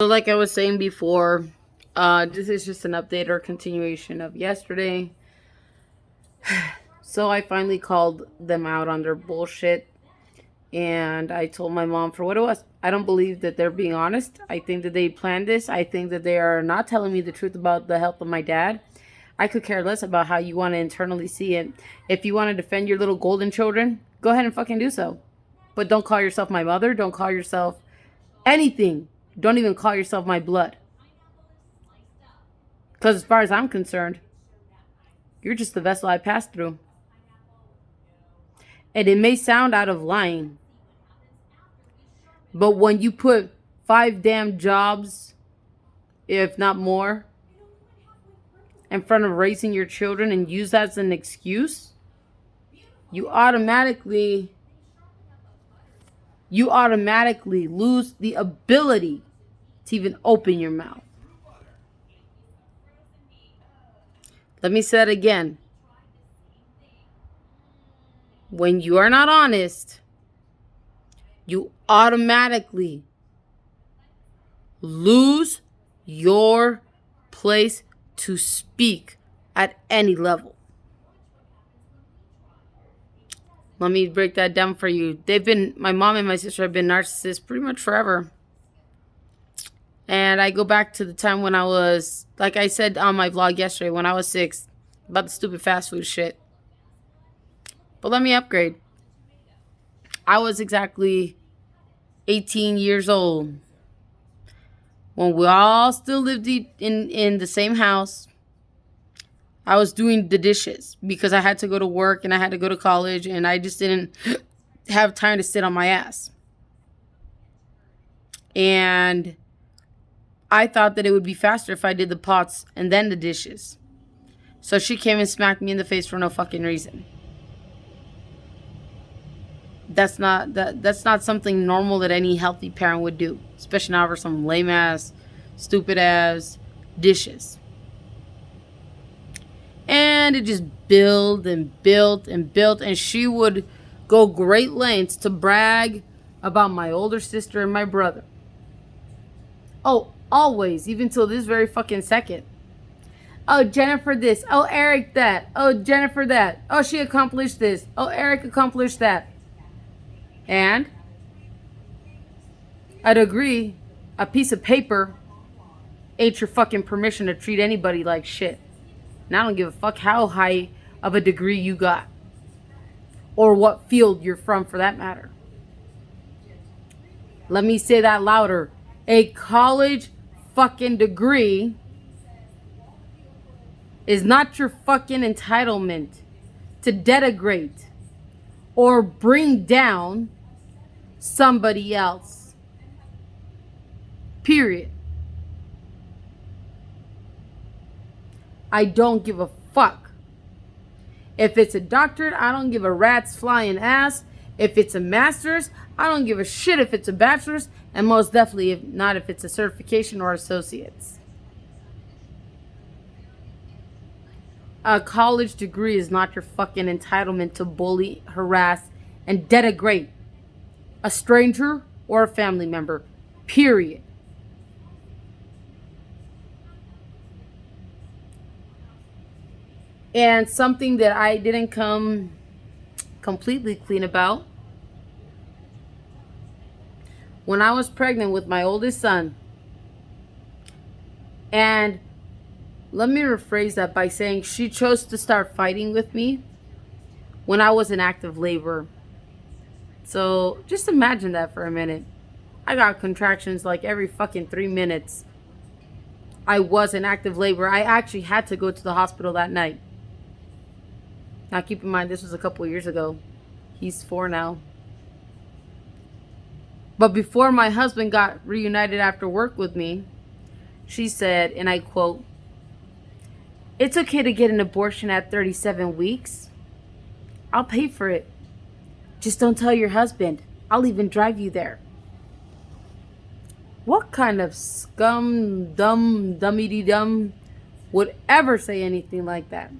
So, like I was saying before, this is just an update or continuation of yesterday. So, I finally called them out on their bullshit, and I told my mom for what it was. I don't believe that they're being honest. I think that they planned this. I think that they are not telling me the truth about the health of my dad. I could care less about how you want to internally see it. If you want to defend your little golden children, go ahead and fucking do so. But don't call yourself my mother. Don't call yourself anything. Don't even call yourself my blood. Because as far as I'm concerned, you're just the vessel I passed through. And it may sound out of line, but when you put 5 damn jobs, if not more, in front of raising your children and use that as an excuse, you automatically lose the ability to even open your mouth. Let me say that again. When you are not honest, you automatically lose your place to speak at any level. Let me break that down for you. My mom and my sister have been narcissists pretty much forever. And I go back to the time when I was, like I said on my vlog yesterday, when I was 6, about the stupid fast food shit. But let me upgrade. I was exactly 18 years old when we all still lived in the same house. I was doing the dishes because I had to go to work and I had to go to college and I just didn't have time to sit on my ass. And I thought that it would be faster if I did the pots and then the dishes. So she came and smacked me in the face for no fucking reason. That's not something normal that any healthy parent would do, especially not over some lame ass, stupid ass dishes. And it just built and built and built, and she would go great lengths to brag about my older sister and my brother. Oh, always, even till this very fucking second. Oh, Jennifer this. Oh, Eric that. Oh, Jennifer that. Oh, she accomplished this. Oh, Eric accomplished that. And I'd agree, a piece of paper ain't your fucking permission to treat anybody like shit. And I don't give a fuck how high of a degree you got. Or what field you're from, for that matter. Let me say that louder. A college fucking degree is not your fucking entitlement to denigrate or bring down somebody else. Period. I don't give a fuck. If it's a doctorate, I don't give a rat's flying ass. If it's a master's, I don't give a shit if it's a bachelor's, and most definitely if not if it's a certification or associates. A college degree is not your fucking entitlement to bully, harass, and denigrate a stranger or a family member. Period. And something that I didn't come completely clean about. When I was pregnant with my oldest son, and let me rephrase that by saying she chose to start fighting with me when I was in active labor. So just imagine that for a minute. I got contractions like every fucking 3 minutes. I was in active labor. I actually had to go to the hospital that night. Now keep in mind, this was a couple years ago. He's 4 now. But before my husband got reunited after work with me, she said, and I quote, "It's okay to get an abortion at 37 weeks. I'll pay for it. Just don't tell your husband. I'll even drive you there." What kind of scum, dummy-de-dum would ever say anything like that?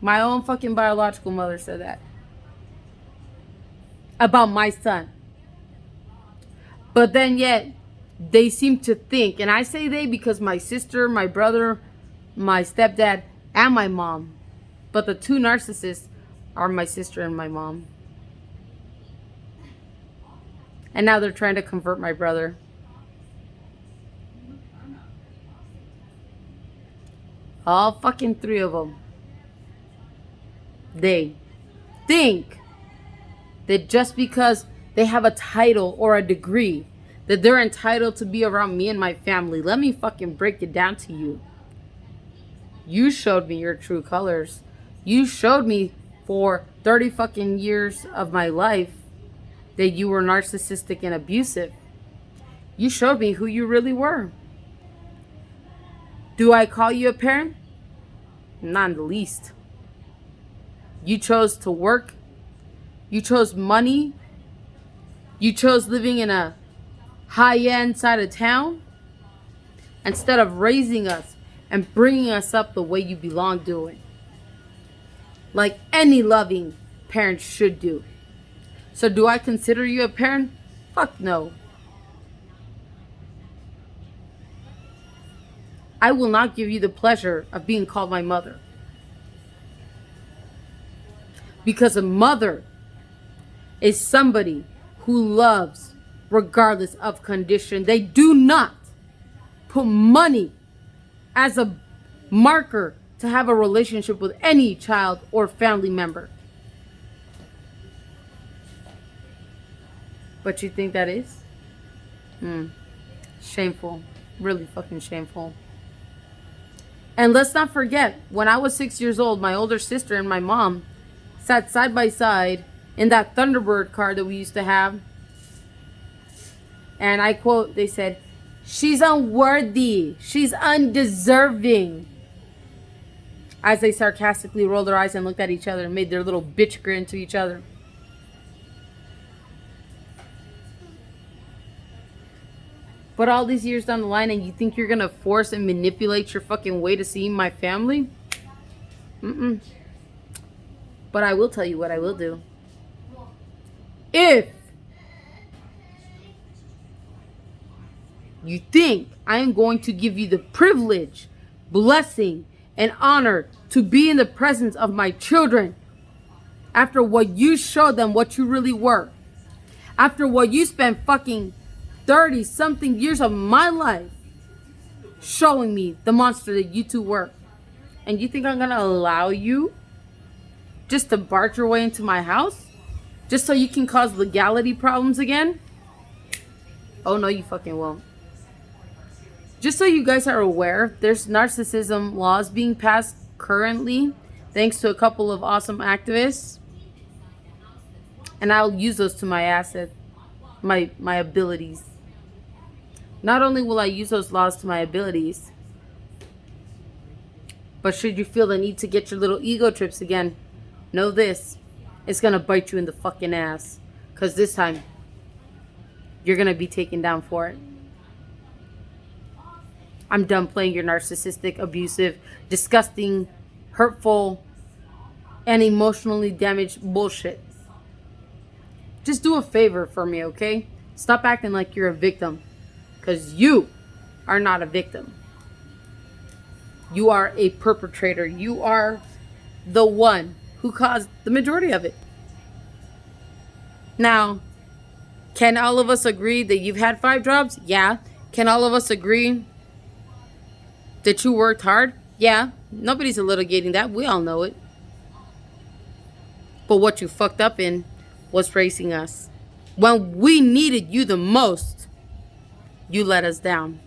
My own fucking biological mother said that about my son. But then yet, they seem to think, and I say they because my sister, my brother, my stepdad, and my mom, but the two narcissists are my sister and my mom. And now they're trying to convert my brother. All fucking three of them. They think that just because they have a title or a degree, that they're entitled to be around me and my family. Let me fucking break it down to you. You showed me your true colors. You showed me for 30 fucking years of my life that you were narcissistic and abusive. You showed me who you really were. Do I call you a parent? Not in the least. You chose to work. You chose money. You chose living in a high-end side of town instead of raising us and bringing us up the way you belong doing. Like any loving parent should do. So do I consider you a parent? Fuck no. I will not give you the pleasure of being called my mother. Because a mother is somebody who loves regardless of condition. They do not put money as a marker to have a relationship with any child or family member. But you think that is? Shameful. Really fucking shameful. And let's not forget, when I was 6 years old, my older sister and my mom sat side by side in that Thunderbird car that we used to have. And I quote, they said, "She's unworthy. She's undeserving." As they sarcastically rolled their eyes and looked at each other and made their little bitch grin to each other. But all these years down the line, and you think you're going to force and manipulate your fucking way to see my family? But I will tell you what I will do. If you think I am going to give you the privilege, blessing, and honor to be in the presence of my children after what you showed them what you really were, after what you spent fucking 30 something years of my life showing me the monster that you two were, and you think I'm gonna allow you just to barge your way into my house just so you can cause legality problems again? Oh no, you fucking won't. Just so you guys are aware, there's narcissism laws being passed currently thanks to a couple of awesome activists, and I'll use those to my asset, my abilities. Not only will I use those laws to my abilities, but should you feel the need to get your little ego trips again, know this, it's gonna bite you in the fucking ass. Because this time, you're gonna be taken down for it. I'm done playing your narcissistic, abusive, disgusting, hurtful, and emotionally damaged bullshit. Just do a favor for me, okay? Stop acting like you're a victim. Because you are not a victim. You are a perpetrator. You are the one who caused the majority of it. Now, can all of us agree that you've had 5 jobs? Yeah. Can all of us agree that you worked hard? Yeah. Nobody's litigating that. We all know it. But what you fucked up in was raising us. When we needed you the most, you let us down.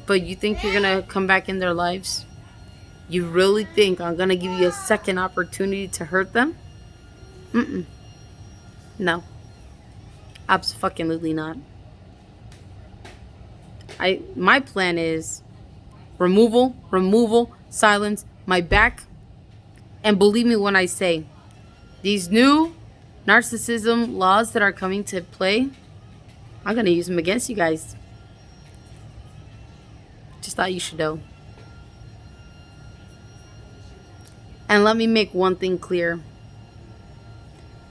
But you think you're gonna come back in their lives? You really think I'm gonna give you a second opportunity to hurt them? No. Absolutely not. My plan is removal, silence, my back, and believe me when I say, these new narcissism laws that are coming to play, I'm going to use them against you guys. Just thought you should know. And let me make one thing clear.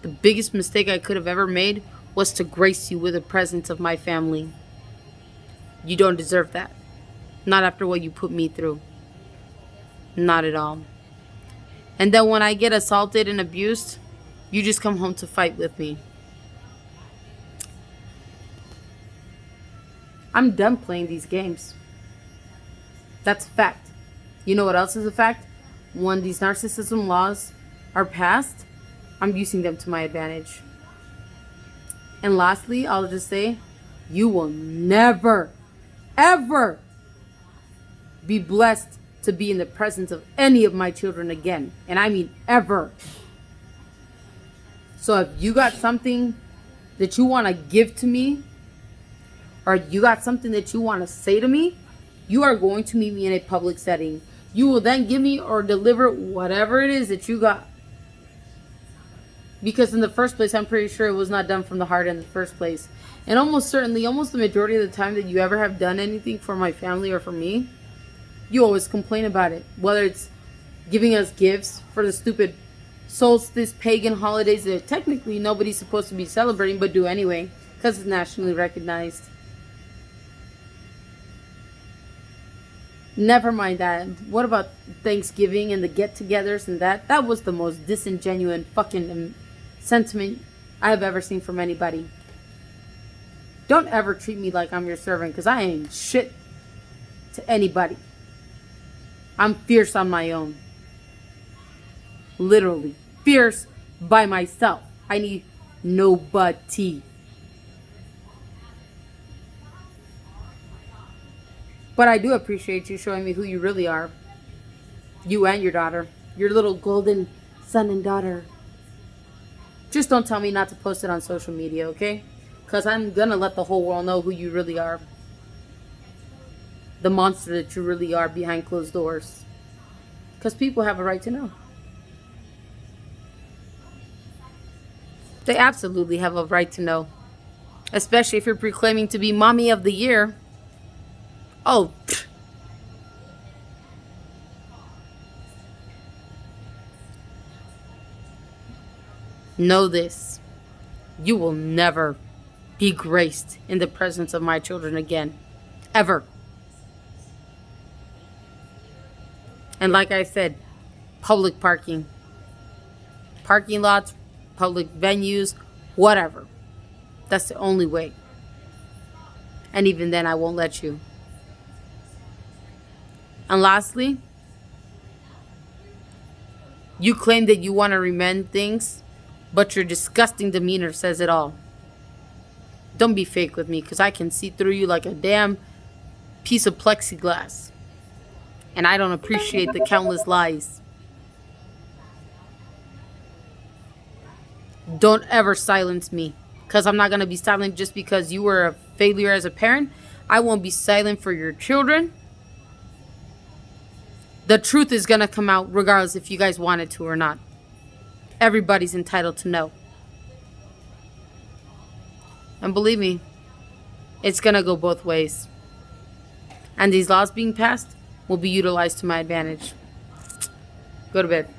The biggest mistake I could have ever made was to grace you with the presence of my family. You don't deserve that. Not after what you put me through. Not at all. And then when I get assaulted and abused, you just come home to fight with me. I'm done playing these games. That's a fact. You know what else is a fact? When these narcissism laws are passed, I'm using them to my advantage. And lastly, I'll just say, you will never, ever be blessed to be in the presence of any of my children again. And I mean ever. So if you got something that you want to give to me, or you got something that you want to say to me, you are going to meet me in a public setting. You will then give me or deliver whatever it is that you got. Because in the first place, I'm pretty sure it was not done from the heart in the first place. And almost certainly, almost the majority of the time that you ever have done anything for my family or for me, you always complain about it. Whether it's giving us gifts for the stupid solstice pagan holidays that technically nobody's supposed to be celebrating, but do anyway, because it's nationally recognized. Never mind that. What about Thanksgiving and the get-togethers and that? That was the most disingenuous fucking sentiment I've ever seen from anybody. Don't ever treat me like I'm your servant, because I ain't shit to anybody. I'm fierce on my own. Literally. Fierce by myself. I need nobody. But I do appreciate you showing me who you really are. You and your daughter. Your little golden son and daughter. Just don't tell me not to post it on social media, okay? Because I'm going to let the whole world know who you really are. The monster that you really are behind closed doors. Because people have a right to know. They absolutely have a right to know. Especially if you're proclaiming to be mommy of the year. Oh, pfft. Know this. You will never be graced in the presence of my children again. Ever. And like I said, public parking. Parking lots, public venues, whatever. That's the only way. And even then, I won't let you. And lastly, you claim that you want to remend things, but your disgusting demeanor says it all. Don't be fake with me, because I can see through you like a damn piece of plexiglass. And I don't appreciate the countless lies. Don't ever silence me, because I'm not going to be silent just because you were a failure as a parent. I won't be silent for your children. The truth is going to come out regardless if you guys want it to or not. Everybody's entitled to know. And believe me, it's going to go both ways. And these laws being passed will be utilized to my advantage. Go to bed.